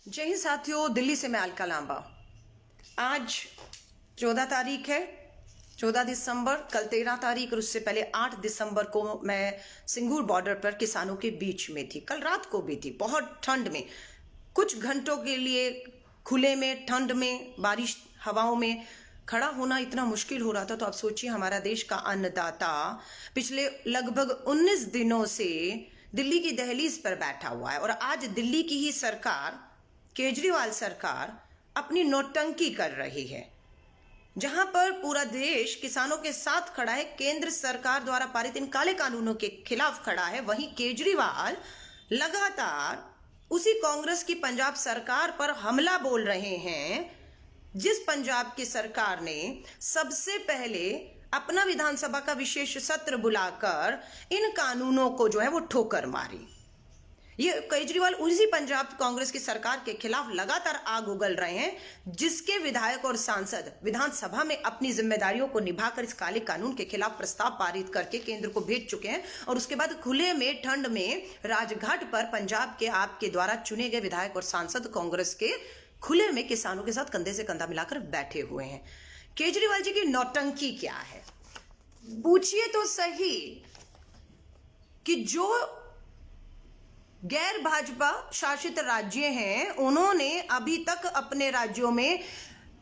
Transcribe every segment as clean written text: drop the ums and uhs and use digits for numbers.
जय हिंद साथियों, दिल्ली से मैं अलका लांबा। आज 14 तारीख है, 14 दिसंबर। कल 13 तारीख और उससे पहले 8 दिसंबर को मैं सिंगूर बॉर्डर पर किसानों के बीच में थी। कल रात को भी थी, बहुत ठंड में, कुछ घंटों के लिए खुले में, ठंड में, बारिश हवाओं में खड़ा होना इतना मुश्किल हो रहा था। तो आप सोचिए, हमारा देश का अन्नदाता पिछले लगभग 19 दिनों से दिल्ली की दहलीज पर बैठा हुआ है और आज दिल्ली की ही सरकार, केजरीवाल सरकार, अपनी नौटंकी कर रही है। जहां पर पूरा देश किसानों के साथ खड़ा है, केंद्र सरकार द्वारा पारित इन काले कानूनों के खिलाफ खड़ा है, वहीं केजरीवाल लगातार उसी कांग्रेस की पंजाब सरकार पर हमला बोल रहे हैं, जिस पंजाब की सरकार ने सबसे पहले अपना विधानसभा का विशेष सत्र बुलाकर इन कानूनों को जो है वो ठोकर मारी। ये केजरीवाल उसी पंजाब कांग्रेस की सरकार के खिलाफ लगातार आग उगल रहे हैं, जिसके विधायक और सांसद विधानसभा में अपनी जिम्मेदारियों को निभाकर इस काले कानून के खिलाफ प्रस्ताव पारित करके केंद्र को भेज चुके हैं और उसके बाद खुले में ठंड में राजघाट पर पंजाब के आपके द्वारा चुने गए विधायक और सांसद कांग्रेस के खुले में किसानों के साथ कंधे से कंधा मिलाकर बैठे हुए हैं। केजरीवाल जी की नौटंकी क्या है, पूछिए तो सही कि जो गैर भाजपा शासित राज्य हैं, उन्होंने अभी तक अपने राज्यों में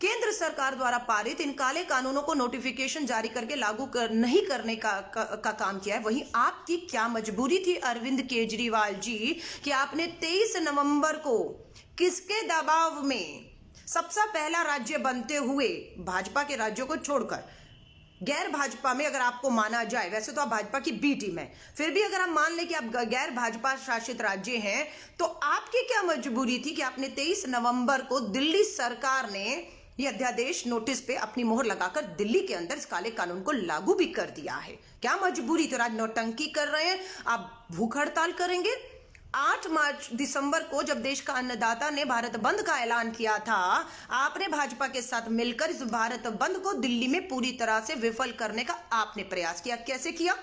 केंद्र सरकार द्वारा पारित इन काले कानूनों को नोटिफिकेशन जारी करके लागू नहीं करने का काम किया है। वहीं आपकी क्या मजबूरी थी अरविंद केजरीवाल जी कि आपने 23 नवंबर को किसके दबाव में सबसे पहला राज्य बनते हुए, भाजपा के राज्यों को छोड़कर, गैर भाजपा में अगर आपको माना जाए, वैसे तो आप भाजपा की बी टीम है, फिर भी अगर हम मान लें कि आप गैर भाजपा शासित राज्य हैं, तो आपकी क्या मजबूरी थी कि आपने 23 नवंबर को दिल्ली सरकार ने यह अध्यादेश नोटिस पे अपनी मोहर लगाकर दिल्ली के अंदर इस काले कानून को लागू भी कर दिया है? क्या मजबूरी थी? आज नौटंकी कर रहे हैं, आप भूख हड़ताल करेंगे। 8 दिसंबर को जब देश का अन्नदाता ने भारत बंद का ऐलान किया था, आपने भाजपा के साथ मिलकर इस भारत बंद को दिल्ली में पूरी तरह से विफल करने का आपने प्रयास किया। कैसे किया?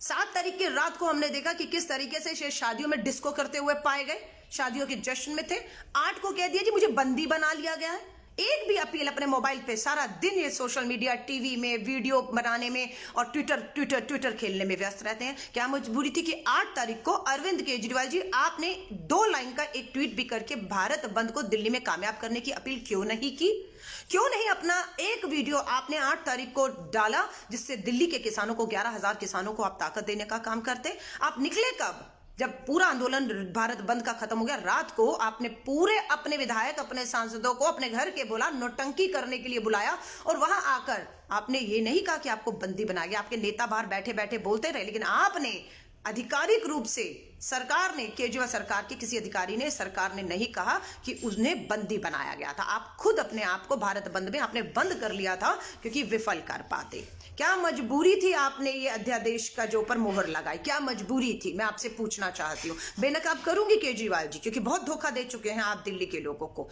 7 तारीख की रात को हमने देखा कि किस तरीके से शादियों में डिस्को करते हुए पाए गए, शादियों के जश्न में थे। 8 को कह दिया जी मुझे बंदी बना लिया गया है। एक भी अपील अपने मोबाइल पे, सारा दिन ये सोशल मीडिया, टीवी में वीडियो बनाने में और ट्विटर खेलने में व्यस्त रहते हैं। क्या मजबूरी थी कि 8 तारीख को अरविंद केजरीवाल जी आपने 2 लाइन का एक ट्वीट भी करके भारत बंद को दिल्ली में कामयाब करने की अपील क्यों नहीं की? क्यों नहीं अपना एक वीडियो आपने 8 तारीख को डाला, जिससे दिल्ली के किसानों को, 11,000 किसानों को आप ताकत देने का काम करते? आप निकले कब? जब पूरा आंदोलन भारत बंद का खत्म हो गया, रात को आपने पूरे अपने विधायक, अपने सांसदों को अपने घर के बुला, नौटंकी करने के लिए बुलाया और वहां आकर आपने ये नहीं कहा कि आपको बंदी बना गया। आपके नेता बाहर बैठे बैठे बोलते रहे, लेकिन आपने आधिकारिक रूप से, सरकार ने, केजरीवाल सरकार के किसी अधिकारी ने, सरकार ने नहीं कहा कि उन्हें बंदी बनाया गया था। आप खुद अपने आप को भारत बंद में आपने बंद कर लिया था क्योंकि विफल कर पाते। क्या मजबूरी थी आपने ये अध्यादेश का जो ऊपर मोहर लगाई? क्या मजबूरी थी? मैं आपसे पूछना चाहती हूँ। बेनकाब करूंगी केजरीवाल जी, क्योंकि बहुत धोखा दे चुके हैं आप दिल्ली के लोगों को।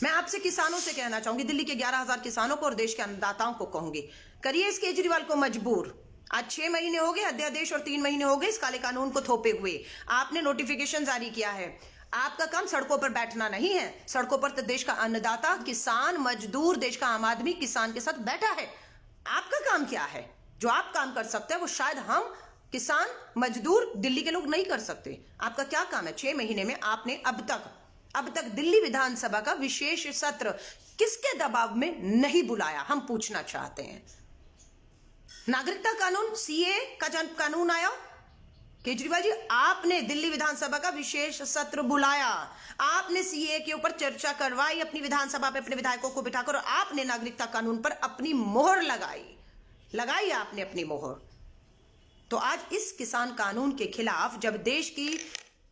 मैं आपसे किसानों से कहना चाहूंगी, दिल्ली के 11,000 किसानों को और देश के अन्नदाताओं को कहूंगी, करिए इस केजरीवाल को मजबूर। आज 6 महीने हो गए अध्यादेश और 3 महीने हो गए इस काले कानून को थोपे हुए। आपने नोटिफिकेशन जारी किया है। आपका काम सड़कों पर बैठना नहीं है। सड़कों पर तो देश का अन्नदाता, किसान, मजदूर, देश का आम आदमी किसान के साथ बैठा है। आपका काम क्या है? जो आप काम कर सकते हैं वो शायद हम किसान, मजदूर, दिल्ली के लोग नहीं कर सकते। आपका क्या काम है? 6 महीने में आपने अब तक दिल्ली विधानसभा का विशेष सत्र किसके दबाव में नहीं बुलाया? हम पूछना चाहते हैं। नागरिकता कानून, सीए का जब कानून आया, केजरीवाल जी आपने दिल्ली विधानसभा का विशेष सत्र बुलाया, आपने सीए के ऊपर चर्चा करवाई अपनी विधानसभा पे अपने विधायकों को बिठाकर, और आपने नागरिकता कानून पर अपनी मोहर लगाई आपने अपनी मोहर। तो आज इस किसान कानून के खिलाफ जब देश की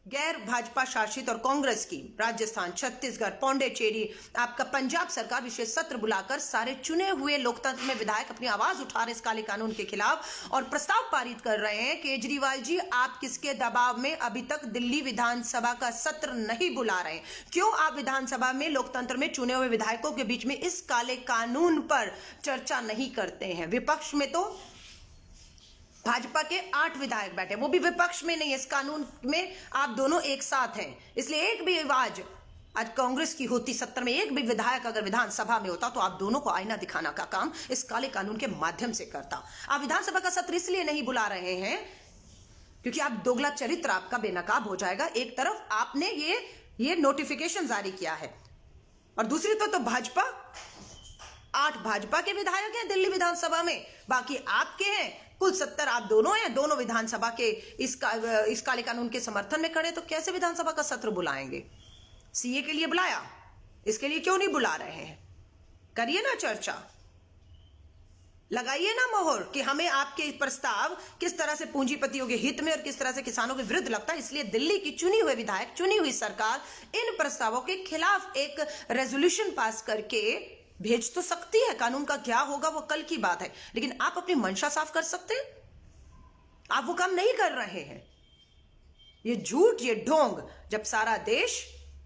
गैर भाजपा शासित और कांग्रेस की राजस्थान, छत्तीसगढ़, पौंडीचेरी, आपका पंजाब सरकार विशेष सत्र बुलाकर सारे चुने हुए लोकतंत्र में विधायक अपनी आवाज उठा रहे इस काले कानून के खिलाफ और प्रस्ताव पारित कर रहे हैं, केजरीवाल जी आप किसके दबाव में अभी तक दिल्ली विधानसभा का सत्र नहीं बुला रहे? क्यों आप विधानसभा में लोकतंत्र में चुने हुए विधायकों के बीच में इस काले कानून पर चर्चा नहीं करते हैं? विपक्ष में तो भाजपा के 8 विधायक बैठे, वो भी विपक्ष में नहीं है, इस कानून में आप दोनों एक साथ हैं। इसलिए एक भी आवाज आज कांग्रेस की होती, 70 में एक भी विधायक अगर विधानसभा में होता तो आप दोनों को आईना दिखाना का काम इस काले कानून के माध्यम से करता। आप विधानसभा का सत्र इसलिए नहीं बुला रहे हैं क्योंकि आप दोगला चरित्र आपका बेनकाब हो जाएगा। एक तरफ आपने ये नोटिफिकेशन जारी किया है और दूसरी तो भाजपा, 8 भाजपा के विधायक हैं दिल्ली विधानसभा में, बाकी आपके हैं कुल 70, आप दोनों हैं, दोनों विधानसभा के इस काले कानून के समर्थन में खड़े, तो कैसे विधानसभा का सत्र बुलाएंगे? सीए के लिए बुलाया, इसके लिए क्यों नहीं बुला रहे हैं? करिए ना चर्चा, लगाइए ना मोहर कि हमें आपके प्रस्ताव किस तरह से पूंजीपतियों के हित में और किस तरह से किसानों के विरुद्ध लगता है। इसलिए दिल्ली की चुनी हुई विधायक, चुनी हुई सरकार इन प्रस्तावों के खिलाफ एक रेजोल्यूशन पास करके भेज तो सकती है। कानून का क्या होगा वो कल की बात है, लेकिन आप अपनी मंशा साफ कर सकते हैं? आप वो काम नहीं कर रहे हैं। ये झूठ, ये ढोंग, जब सारा देश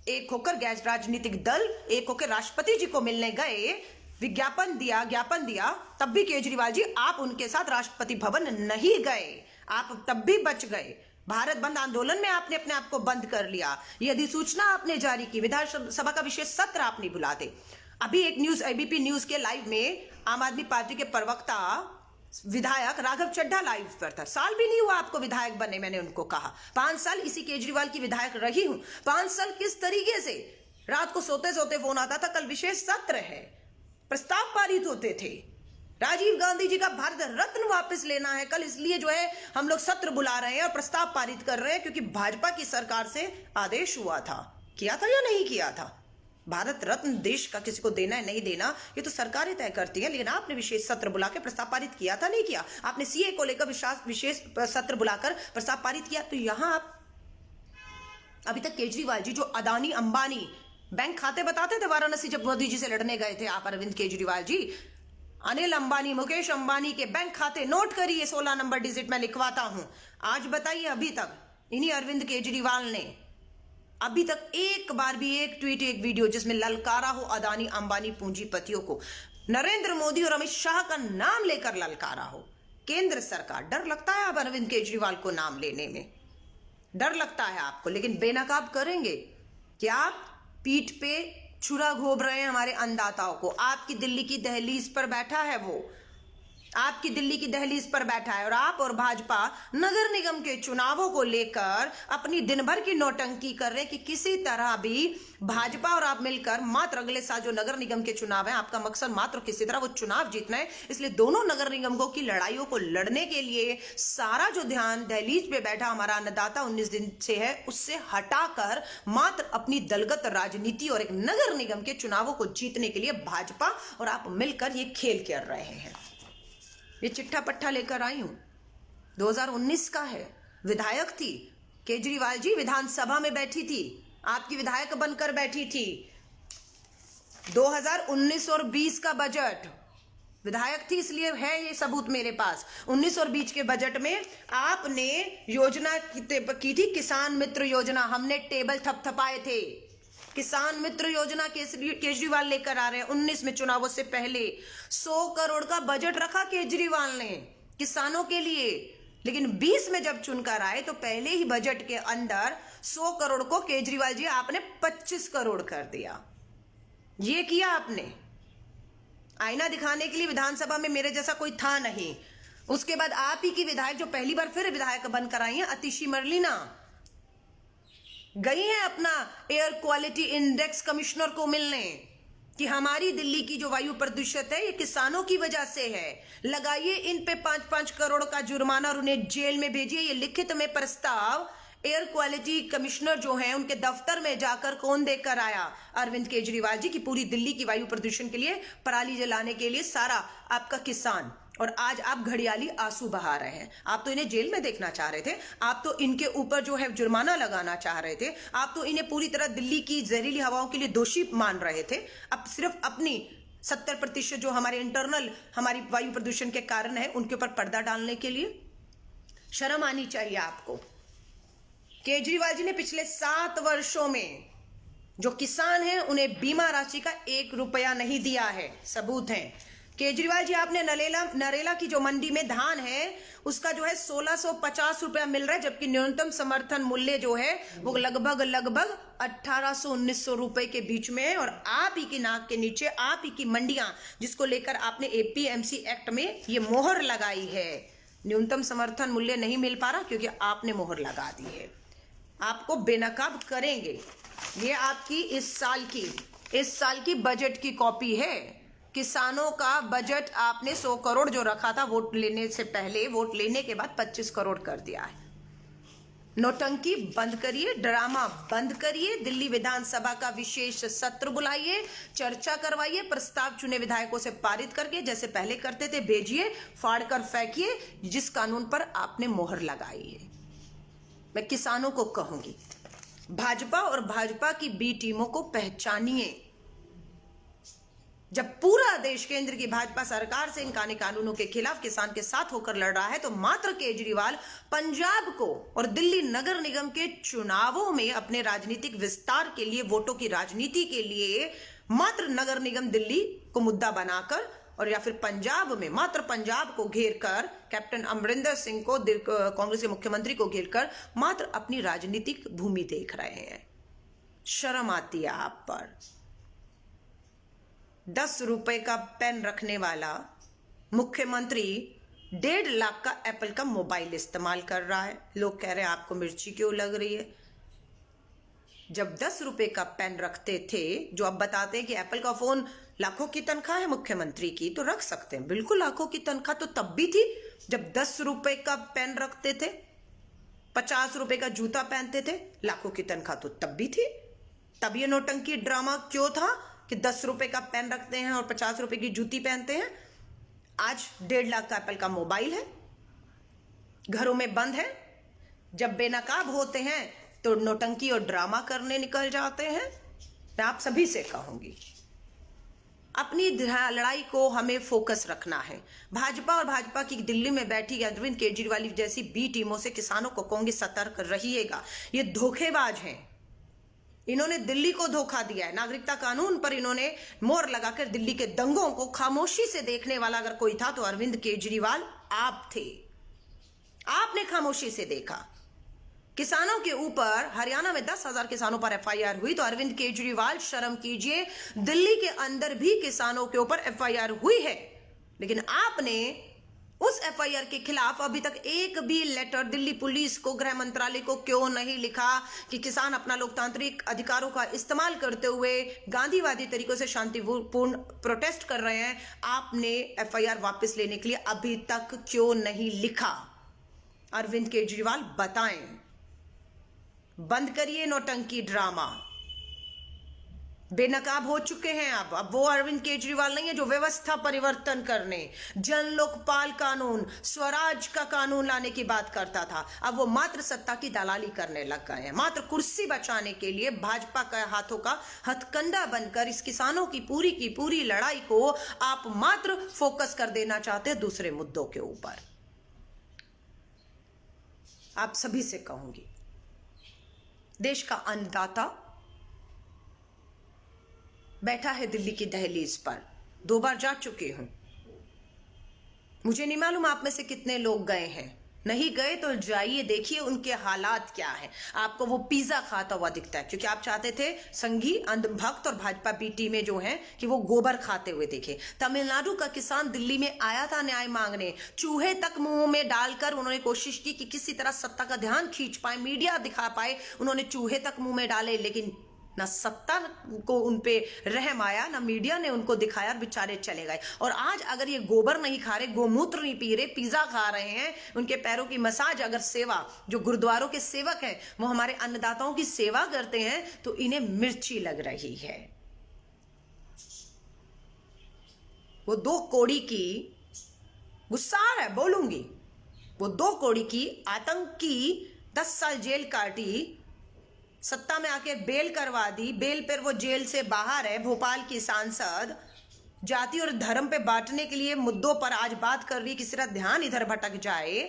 एक होकर, गैर राजनीतिक दल एक होकर राष्ट्रपति जी को मिलने गए, विज्ञापन दिया, ज्ञापन दिया, तब भी केजरीवाल जी आप उनके साथ राष्ट्रपति भवन नहीं गए, आप तब भी बच गए। भारत बंद आंदोलन में आपने अपने आप को बंद कर लिया, ये अधिसूचना आपने जारी की, विधानसभा का विशेष सत्र आप नहीं बुलाते। अभी एक न्यूज, एबीपी न्यूज के लाइव में आम आदमी पार्टी के प्रवक्ता विधायक राघव चड्ढा लाइव पर था। साल भी नहीं हुआ आपको विधायक बने, मैंने उनको कहा 5 साल इसी केजरीवाल की विधायक रही हूं। 5 साल किस तरीके से रात को सोते सोते फोन आता था, कल विशेष सत्र है, प्रस्ताव पारित होते थे, राजीव गांधी जी का भारत रत्न वापस लेना है कल, इसलिए जो है हम लोग सत्र बुला रहे हैं और प्रस्ताव पारित कर रहे हैं क्योंकि भाजपा की सरकार से आदेश हुआ था। किया था या नहीं किया था? भारत रत्न देश का किसी को देना है नहीं देना ये तो सरकारें तय करती है, लेकिन आपने विशेष सत्र बुला के प्रस्ताव पारित किया था, नहीं किया? आपने सीए को लेकर विशेष सत्र बुलाकर प्रस्ताव पारित किया। तो यहां आप अभी तक केजरीवाल जी जो अदानी अंबानी बैंक खाते बताते थे वाराणसी, जब मोदी जी से लड़ने गए थे आप अरविंद केजरीवाल जी, अनिल अंबानी, मुकेश अंबानी के बैंक खाते नोट करिए, 16 नंबर डिजिट में लिखवाता हूं। आज बताइए, अभी तक इन्हीं अरविंद केजरीवाल ने अभी तक एक बार भी एक ट्वीट, एक वीडियो जिसमें ललकारा हो अदानी अंबानी पूंजीपतियों को, नरेंद्र मोदी और अमित शाह का नाम लेकर ललकारा हो, केंद्र सरकार। डर लगता है आप अरविंद केजरीवाल को नाम लेने में, डर लगता है आपको, लेकिन बेनकाब करेंगे कि आप पीठ पे छुरा घोंप रहे हैं हमारे अन्नदाताओं को। आपकी दिल्ली की दहलीज पर बैठा है वो, आपकी दिल्ली की दहलीज पर बैठा है और आप और भाजपा नगर निगम के चुनावों को लेकर अपनी दिन भर की नौटंकी कर रहे हैं कि किसी तरह भी भाजपा और आप मिलकर मात्र अगले साल जो नगर निगम के चुनाव है, आपका मकसद मात्र किसी तरह वो चुनाव जीतना है। इसलिए दोनों नगर निगमों की लड़ाइयों को लड़ने के लिए सारा जो ध्यान दहलीज पे बैठा हमारा अन्नदाता 19 दिन से है, उससे हटाकर मात्र अपनी दलगत राजनीति और एक नगर निगम के चुनावों को जीतने के लिए भाजपा और आप मिलकर ये खेल कर रहे हैं। ये चिट्ठा पट्टा लेकर आई हूं, 2019 का है, विधायक थी केजरीवाल जी, विधानसभा में बैठी थी, आपकी विधायक बनकर बैठी थी। 2019 और 20 का बजट, विधायक थी इसलिए है ये सबूत मेरे पास। 19 और 20 के बजट में आपने योजना की थी, किसान मित्र योजना, हमने टेबल थपथपाए थे। किसान मित्र योजना केजरीवाल लेकर आ रहे हैं। 19 में चुनावों से पहले 100 करोड़ का बजट रखा केजरीवाल ने किसानों के लिए, लेकिन 20 में जब चुनकर आए तो पहले ही बजट के अंदर 100 करोड़ को केजरीवाल जी आपने 25 करोड़ कर दिया। ये किया आपने आईना दिखाने के लिए, विधानसभा में मेरे जैसा कोई था नहीं। उसके बाद आप ही की विधायक जो पहली बार फिर विधायक बनकर आई हैं, अतिशी मरलीना, गई है अपना एयर क्वालिटी इंडेक्स कमिश्नर को मिलने कि हमारी दिल्ली की जो वायु प्रदूषित है ये किसानों की वजह से है, लगाइए इन पे 5-5 करोड़ का जुर्माना और उन्हें जेल में भेजिए। ये लिखित में प्रस्ताव एयर क्वालिटी कमिश्नर जो है उनके दफ्तर में जाकर कौन देकर आया? अरविंद केजरीवाल जी की पूरी दिल्ली की वायु प्रदूषण के लिए, पराली जलाने के लिए सारा आपका किसान, और आज आप घड़ियाली आंसू बहा रहे हैं। आप तो इन्हें जेल में देखना चाह रहे थे, आप तो इनके ऊपर जो है जुर्माना लगाना चाह रहे थे, आप तो इन्हें पूरी तरह दिल्ली की जहरीली हवाओं के लिए दोषी मान रहे थे। अब सिर्फ अपनी 70% जो हमारे इंटरनल हमारी वायु प्रदूषण के कारण है उनके ऊपर पर्दा डालने के लिए शर्म आनी चाहिए आपको। केजरीवाल जी ने पिछले 7 वर्षों में जो किसान हैं उन्हें बीमा राशि का 1 रुपया नहीं दिया है, सबूत है। केजरीवाल जी, आपने नरेला की जो मंडी में धान है उसका जो है 1650 रुपया मिल रहा है, जबकि न्यूनतम समर्थन मूल्य जो है वो लगभग 1800-1900 रुपए के बीच में है। और आप ही की नाक के नीचे आप ही की मंडियां, जिसको लेकर आपने एपीएमसी एक्ट में ये मोहर लगाई है, न्यूनतम समर्थन मूल्य नहीं मिल पा रहा क्योंकि आपने मोहर लगा दी है। आपको बेनकाब करेंगे। ये आपकी इस साल की बजट की कॉपी है। किसानों का बजट आपने 100 करोड़ जो रखा था वोट लेने से पहले, वोट लेने के बाद 25 करोड़ कर दिया है। नौटंकी बंद करिए, ड्रामा बंद करिए, दिल्ली विधानसभा का विशेष सत्र बुलाइए, चर्चा करवाइए, प्रस्ताव चुने विधायकों से पारित करके जैसे पहले करते थे भेजिए, फाड़ कर फेंकिए जिस कानून पर आपने मोहर लगाई है। मैं किसानों को कहूंगी, भाजपा और भाजपा की बी टीमों को पहचानिए। जब पूरा देश केंद्र की भाजपा सरकार से इन कानूनों के खिलाफ किसान के साथ होकर लड़ रहा है, तो मात्र केजरीवाल पंजाब को और दिल्ली नगर निगम के चुनावों में अपने राजनीतिक विस्तार के लिए, वोटों की राजनीति के लिए मात्र नगर निगम दिल्ली को मुद्दा बनाकर और या फिर पंजाब में मात्र पंजाब को घेर कर, कैप्टन अमरिंदर सिंह को, कांग्रेस के मुख्यमंत्री को घेर कर मात्र अपनी राजनीतिक भूमि देख रहे हैं। शर्म आती है आप पर। 10 रुपए का पेन रखने वाला मुख्यमंत्री 1.5 लाख का एप्पल का मोबाइल इस्तेमाल कर रहा है। लोग कह रहे हैं आपको मिर्ची क्यों लग रही है। जब 10 रुपए का पेन रखते थे, जो अब बताते हैं कि एप्पल का फोन लाखों की तनख्वाह है मुख्यमंत्री की, तो रख सकते हैं, बिल्कुल लाखों की तनख्वाह तो तब भी थी जब 10 रुपए का पेन रखते थे, 50 रुपए का जूता पहनते थे, लाखों की तनख्वाह तो तब भी थी। तब ये नौटंकी ड्रामा क्यों था कि 10 रुपए का पेन रखते हैं और 50 रुपए की जूती पहनते हैं। आज 1.5 लाख का एप्पल का मोबाइल है, घरों में बंद है। जब बेनकाब होते हैं तो नौटंकी और ड्रामा करने निकल जाते हैं। मैं आप सभी से कहूंगी, अपनी लड़ाई को हमें फोकस रखना है। भाजपा और भाजपा की दिल्ली में बैठी अरविंद केजरीवाल जैसी बी टीमों से किसानों को कहूंगी, सतर्क रहिएगा। ये धोखेबाज हैं। इन्होंने दिल्ली को धोखा दिया है। नागरिकता कानून पर इन्होंने मोहर लगाकर दिल्ली के दंगों को खामोशी से देखने वाला अगर कोई था तो अरविंद केजरीवाल आप थे। आपने खामोशी से देखा। किसानों के ऊपर हरियाणा में 10,000 किसानों पर एफआईआर हुई, तो अरविंद केजरीवाल शर्म कीजिए, दिल्ली के अंदर भी किसानों के ऊपर एफआईआर हुई है, लेकिन आपने उस एफआईआर के खिलाफ अभी तक एक भी लेटर दिल्ली पुलिस को, गृह मंत्रालय को क्यों नहीं लिखा कि किसान अपना लोकतांत्रिक अधिकारों का इस्तेमाल करते हुए गांधीवादी तरीकों से शांतिपूर्ण प्रोटेस्ट कर रहे हैं। आपने एफआईआर वापस लेने के लिए अभी तक क्यों नहीं लिखा? अरविंद केजरीवाल बताएं। बंद करिए नौटंकी ड्रामा। बेनकाब हो चुके हैं आप। अब वो अरविंद केजरीवाल नहीं है जो व्यवस्था परिवर्तन करने, जन लोकपाल कानून, स्वराज का कानून लाने की बात करता था। अब वो मात्र सत्ता की दलाली करने लग गए हैं। मात्र कुर्सी बचाने के लिए भाजपा के हाथों का हथकंडा बनकर इस किसानों की पूरी लड़ाई को आप मात्र फोकस कर देना चाहते हैं दूसरे मुद्दों के ऊपर। आप सभी से कहूंगी, देश का अन्नदाता बैठा है दिल्ली की दहलीज पर। 2 बार जा चुकी हूं। मुझे नहीं मालूम आप में से कितने लोग गए हैं। नहीं गए तो जाइए, देखिए उनके हालात क्या है। आपको वो पिज्जा खाता हुआ दिखता है क्योंकि आप चाहते थे संघी, अंधभक्त और भाजपा बीटी में जो है कि वो गोबर खाते हुए देखे। तमिलनाडु का किसान दिल्ली में आया था न्याय मांगने, चूहे तक मुंह में डालकर उन्होंने कोशिश की कि किसी तरह सत्ता का ध्यान खींच पाए, मीडिया दिखा पाए। उन्होंने चूहे तक मुंह में डाले, लेकिन ना सत्ता को उनपे रहम आया, ना मीडिया ने उनको दिखाया, बेचारे चले गए। और आज अगर ये गोबर नहीं खा रहे, गोमूत्र नहीं पी रहे, पिज्जा खा रहे हैं, उनके पैरों की मसाज अगर सेवा, जो गुरुद्वारों के सेवक हैं वो हमारे अन्नदाताओं की सेवा करते हैं, तो इन्हें मिर्ची लग रही है। वो 2 कौड़ी की, गुस्सा आ रहा है बोलूंगी, वो 2 कौड़ी की आतंकी 10 साल जेल काटी, सत्ता में आके बेल करवा दी, बेल पर वो जेल से बाहर है। भोपाल की सांसद जाति और धर्म पे बांटने के लिए मुद्दों पर आज बात कर रही, किसी तरह ध्यान इधर भटक जाए।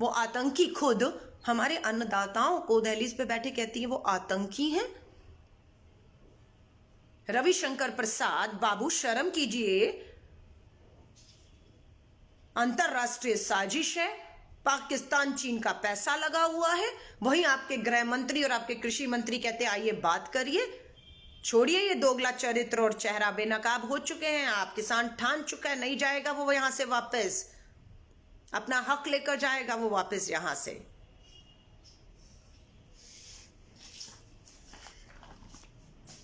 वो आतंकी खुद हमारे अन्नदाताओं को दहलीज पे बैठे कहती है वो आतंकी हैं। रविशंकर प्रसाद बाबू, शर्म कीजिए। अंतरराष्ट्रीय साजिश है, पाकिस्तान चीन का पैसा लगा हुआ है। वहीं आपके गृह मंत्री और आपके कृषि मंत्री कहते हैं आइए बात करिए। छोड़िए ये दोगला चरित्र और चेहरा, बेनकाब हो चुके हैं आप। किसान ठान चुका है नहीं जाएगा वो यहां से वापस, अपना हक लेकर जाएगा वो वापस यहां से।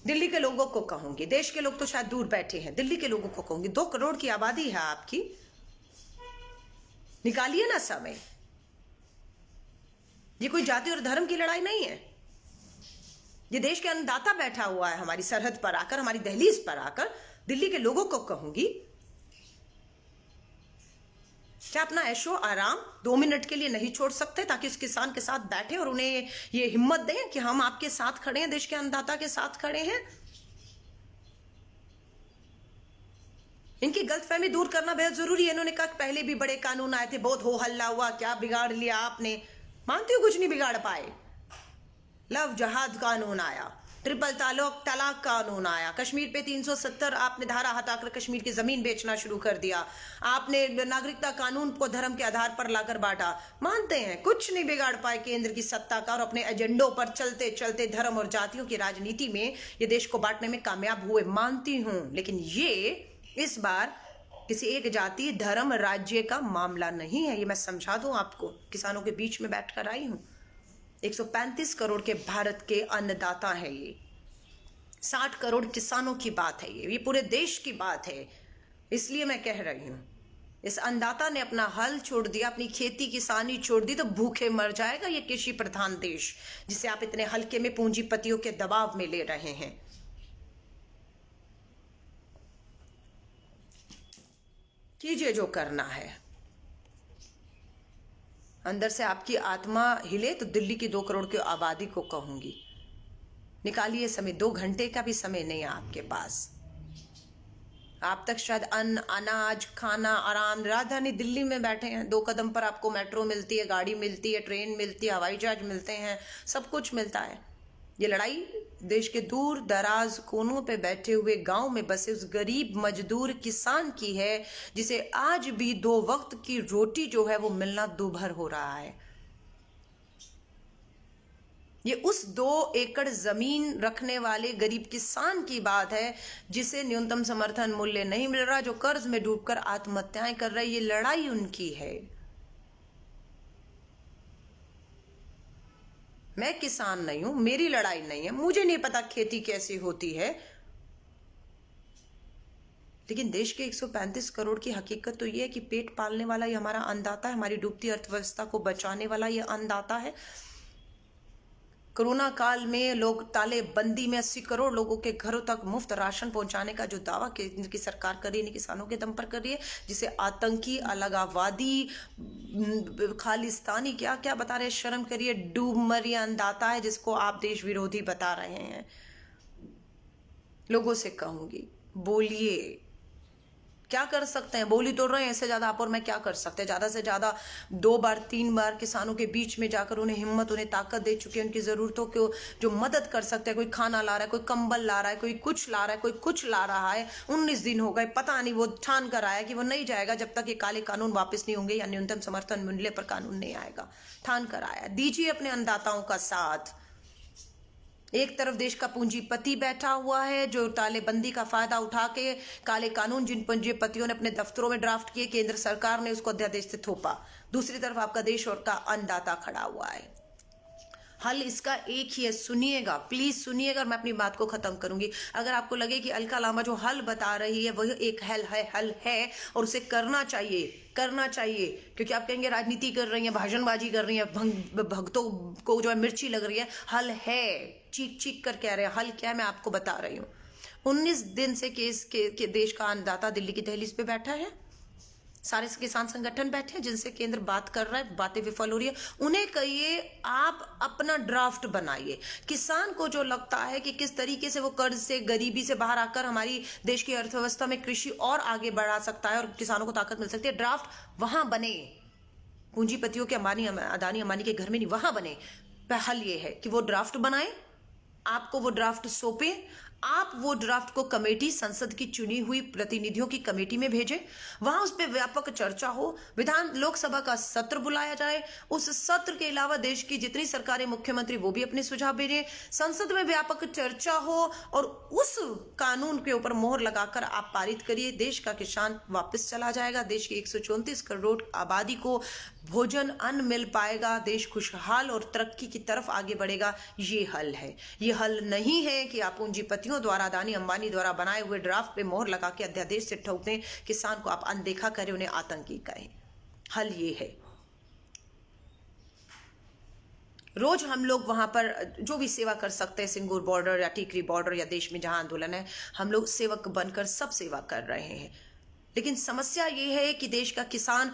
दिल्ली के लोगों को कहूंगी, देश के लोग तो शायद दूर बैठे हैं, दिल्ली के लोगों को कहूंगी, 2 करोड़ की आबादी है आपकी, निकालिए ना समय। ये कोई जाति और धर्म की लड़ाई नहीं है। ये देश के अन्नदाता बैठा हुआ है हमारी सरहद पर आकर, हमारी दहलीज पर आकर। दिल्ली के लोगों को कहूंगी, क्या अपना ऐशो आराम 2 मिनट के लिए नहीं छोड़ सकते ताकि उस किसान के साथ बैठे और उन्हें ये हिम्मत दें कि हम आपके साथ खड़े हैं, देश के अन्नदाता के साथ खड़े हैं। इनकी गलतफहमी दूर करना बेहद जरूरी है। इन्होंने कहा कि पहले भी बड़े कानून आए थे, बहुत हो हल्ला हुआ, क्या बिगाड़ लिया आपने। मानती हूं कुछ नहीं बिगाड़ पाए। लव जहाज कानून आया, ट्रिपल तलाक कानून आया, कश्मीर पे 370 आपने धारा हटाकर कश्मीर की जमीन बेचना शुरू कर दिया, आपने नागरिकता कानून को धर्म के आधार पर लाकर बांटा। मानते हैं कुछ नहीं बिगाड़ पाए केंद्र की सत्ता का, और अपने एजेंडों पर चलते चलते धर्म और जातियों की राजनीति में ये देश को बांटने में कामयाब हुए, मानती हूं। लेकिन ये इस बार किसी एक जाति धर्म राज्य का मामला नहीं है, ये मैं समझा दूं आपको। किसानों के बीच में बैठकर आई हूं। 135 करोड़ के भारत के अन्नदाता है ये, 60 करोड़ किसानों की बात है ये पूरे देश की बात है। इसलिए मैं कह रही हूं, इस अन्नदाता ने अपना हल छोड़ दिया, अपनी खेती किसानी छोड़ दी तो भूखे मर जाएगा ये कृषि प्रधान देश, जिसे आप इतने हल्के में पूंजीपतियों के दबाव में ले रहे हैं। कीजिए जो करना है। अंदर से आपकी आत्मा हिले तो दिल्ली की 2 करोड़ की आबादी को कहूंगी, निकालिए समय। 2 घंटे का भी समय नहीं है आपके पास। आप तक शायद अन्न, अनाज, खाना, आराम, राजधानी दिल्ली में बैठे हैं। 2 कदम पर आपको मेट्रो मिलती है, गाड़ी मिलती है, ट्रेन मिलती है, हवाई जहाज मिलते हैं, सब कुछ मिलता है। ये लड़ाई देश के दूर दराज कोनों पे बैठे हुए गांव में बसे उस गरीब मजदूर किसान की है, जिसे आज भी 2 वक्त की रोटी जो है वो मिलना दूभर हो रहा है। ये उस 2 एकड़ जमीन रखने वाले गरीब किसान की बात है, जिसे न्यूनतम समर्थन मूल्य नहीं मिल रहा, जो कर्ज में डूबकर आत्महत्याएं कर रहा है। ये लड़ाई उनकी है। मैं किसान नहीं हूं, मेरी लड़ाई नहीं है, मुझे नहीं पता खेती कैसी होती है, लेकिन देश के 135 करोड़ की हकीकत तो ये है कि पेट पालने वाला ये हमारा अन्नदाता है, हमारी डूबती अर्थव्यवस्था को बचाने वाला ये अन्नदाता है। कोरोना काल में लोग तालेबंदी में 80 करोड़ लोगों के घरों तक मुफ्त राशन पहुंचाने का जो दावा केंद्र की सरकार कर रही है, किसानों के दम पर कर रही है, जिसे आतंकी, अलगाववादी, खालिस्तानी क्या क्या बता रहे हैं, शर्म करिए। डूबमरी अन्नदाता है जिसको आप देश विरोधी बता रहे हैं। लोगों से कहूंगी, बोलिए, क्या कर सकते हैं? बोली तो रहे हैं, इससे ज्यादा आप और मैं क्या कर सकते हैं? ज्यादा से ज्यादा 2 बार 3 बार किसानों के बीच में जाकर उन्हें हिम्मत, उन्हें ताकत दे चुके हैं। उनकी जरूरतों को जो मदद कर सकते हैं, कोई खाना ला रहा है, कोई कंबल ला रहा है, कोई कुछ ला रहा है, कोई कुछ ला रहा है। 19 दिन हो गए, पता नहीं वो ठान कर आया कि वो नहीं जाएगा जब तक ये काले कानून वापस नहीं होंगे या न्यूनतम समर्थन मूल्य पर कानून नहीं आएगा। ठान कर आया। दीजिए अपने अन्नदाताओं का साथ। एक तरफ देश का पूंजीपति बैठा हुआ है जो तालेबंदी का फायदा उठा के काले कानून जिन पूंजीपतियों ने अपने दफ्तरों में ड्राफ्ट किए, केंद्र सरकार ने उसको अध्यादेश से थोपा। दूसरी तरफ आपका देश और का अन्नदाता खड़ा हुआ है। हल इसका एक ही है, सुनिएगा, प्लीज सुनिएगा और मैं अपनी बात को खत्म करूंगी। अगर आपको लगे कि अलका लांबा जो हल बता रही है वही एक हल है और उसे करना चाहिए, क्योंकि आप कहेंगे राजनीति कर रही है, भाषणबाजी कर रही है, भक्तों को जो है मिर्ची लग रही है। हल है, चीख कर कह रहे हैं। हल क्या है मैं आपको बता रही हूँ। 19 दिन से केस के देश का अन्नदाता दिल्ली की दहलीज पे बैठा है। सारे किसान संगठन बैठे हैं जिनसे केंद्र बात कर रहा है, बातें विफल हो रही है। उन्हें कहिए आप अपना ड्राफ्ट बनाइए। किसान को जो लगता है कि किस तरीके से वो कर्ज से, गरीबी से बाहर आकर हमारी देश की अर्थव्यवस्था में कृषि और आगे बढ़ा सकता है और किसानों को ताकत मिल सकती है, ड्राफ्ट वहां बने। पूंजीपतियों के अदानी अंबानी के घर में नहीं, वहां बने। हल ये है कि वो ड्राफ्ट बनाए, आपको वो ड्राफ्ट सौंपे, आप वो ड्राफ्ट को कमेटी, संसद की चुनी हुई प्रतिनिधियों की कमेटी में भेजें, वहां उस पर व्यापक चर्चा हो, लोकसभा का सत्र बुलाया जाए, उस सत्र के अलावा देश की जितनी सरकारें, मुख्यमंत्री वो भी अपने सुझाव भेजें, संसद में व्यापक चर्चा हो और उस कानून के ऊपर मोहर लगाकर आप पारित करिए। देश का किसान वापस चला जाएगा, देश की 134 करोड़ आबादी को भोजन, अन्न मिल पाएगा, देश खुशहाल और तरक्की की तरफ आगे बढ़ेगा। ये हल है। ये हल नहीं है कि आप पूंजीपतियों द्वारा, अदानी अंबानी द्वारा बनाए हुए ड्राफ्ट पे मोहर लगा के अध्यादेश से ठोक दें, किसान को आप अनदेखा करें, उन्हें आतंकी कहें। हल ये है। रोज हम लोग वहां पर जो भी सेवा कर सकते हैं, सिंगूर बॉर्डर या टीकरी बॉर्डर या देश में जहां आंदोलन है, हम लोग सेवक बनकर सब सेवा कर रहे हैं। लेकिन समस्या ये है कि देश का किसान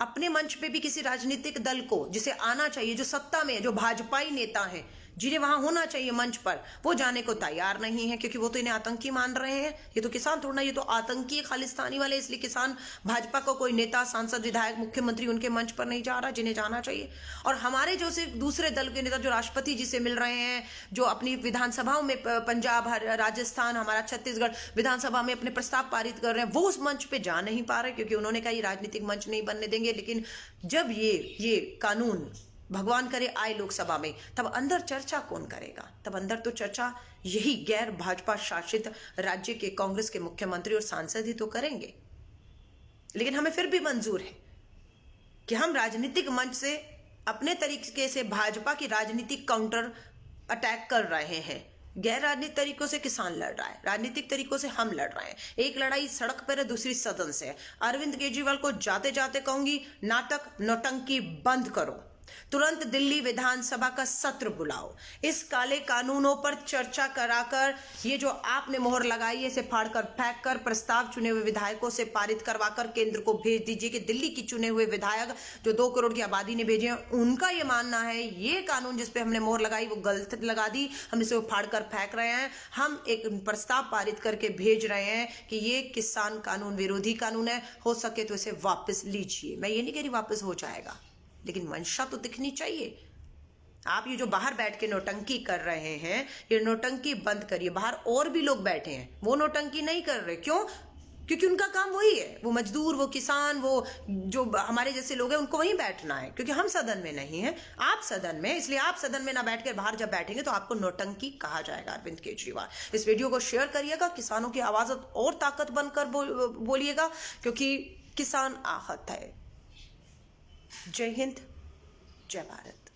अपने मंच पे भी किसी राजनीतिक दल को, जिसे आना चाहिए, जो सत्ता में, जो भाजपाई नेता हैं, जिन्हें वहां होना चाहिए मंच पर, वो जाने को तैयार नहीं है, क्योंकि वो तो इन्हें आतंकी मान रहे हैं। ये तो किसान थोड़ा, ये तो आतंकी खालिस्तानी वाले, इसलिए किसान भाजपा को कोई नेता, सांसद, विधायक, मुख्यमंत्री उनके मंच पर नहीं जा रहा जिन्हें जाना चाहिए। और हमारे जो सिर्फ दूसरे दल के नेता, जो राष्ट्रपति जी से मिल रहे हैं, जो अपनी विधानसभाओं में पंजाब, राजस्थान, हमारा छत्तीसगढ़ विधानसभा में अपने प्रस्ताव पारित कर रहे हैं, वो उस मंच पे जा नहीं पा रहे, क्योंकि उन्होंने कहा ये राजनीतिक मंच नहीं बनने देंगे। लेकिन जब ये कानून भगवान करे आए लोकसभा में, तब अंदर चर्चा कौन करेगा? तब अंदर तो चर्चा यही गैर भाजपा शासित राज्य के कांग्रेस के मुख्यमंत्री और सांसद ही तो करेंगे। लेकिन हमें फिर भी मंजूर है कि हम राजनीतिक मंच से अपने तरीके से भाजपा की राजनीतिक काउंटर अटैक कर रहे हैं। गैर राजनीतिक तरीकों से किसान लड़ रहा है, राजनीतिक तरीकों से हम लड़ रहे हैं। एक लड़ाई सड़क पर है, दूसरी सदन से है। अरविंद केजरीवाल को जाते जाते कहूंगी, नाटक, नौटंकी बंद करो। तुरंत दिल्ली विधानसभा का सत्र बुलाओ, इस काले कानूनों पर चर्चा कराकर, ये जो आपने मोहर लगाई है, इसे फाड़कर फेंक कर प्रस्ताव चुने हुए विधायकों से पारित करवाकर केंद्र को भेज दीजिए कि दिल्ली की चुने हुए विधायक जो 2 करोड़ की आबादी ने भेजे हैं, उनका ये मानना है ये कानून जिसपे हमने मोहर लगाई वो गलत लगा दी, हम इसे फाड़कर फेंक रहे हैं। हम एक प्रस्ताव पारित करके भेज रहे हैं कि ये किसान कानून विरोधी कानून है, हो सके तो इसे वापस लीजिए। मैं ये नहीं कह रही वापस हो जाएगा, लेकिन मंशा तो दिखनी चाहिए। आप ये जो बाहर बैठ के नौटंकी कर रहे हैं, ये नौटंकी बंद करिए। बाहर और भी लोग बैठे हैं, वो नौटंकी नहीं कर रहे। क्यों? क्योंकि उनका काम वही है। वो मजदूर, वो किसान, वो जो हमारे जैसे लोग हैं, उनको वहीं बैठना है। क्योंकि हम सदन में नहीं हैं, आप सदन में, इसलिए आप सदन में ना बैठ कर बाहर जब बैठेंगे तो आपको नौटंकी कहा जाएगा। अरविंद केजरीवाल, इस वीडियो को शेयर करिएगा, किसानों की आवाज और ताकत बनकर बोलिएगा, क्योंकि किसान आहत है। जय हिंद, जय भारत।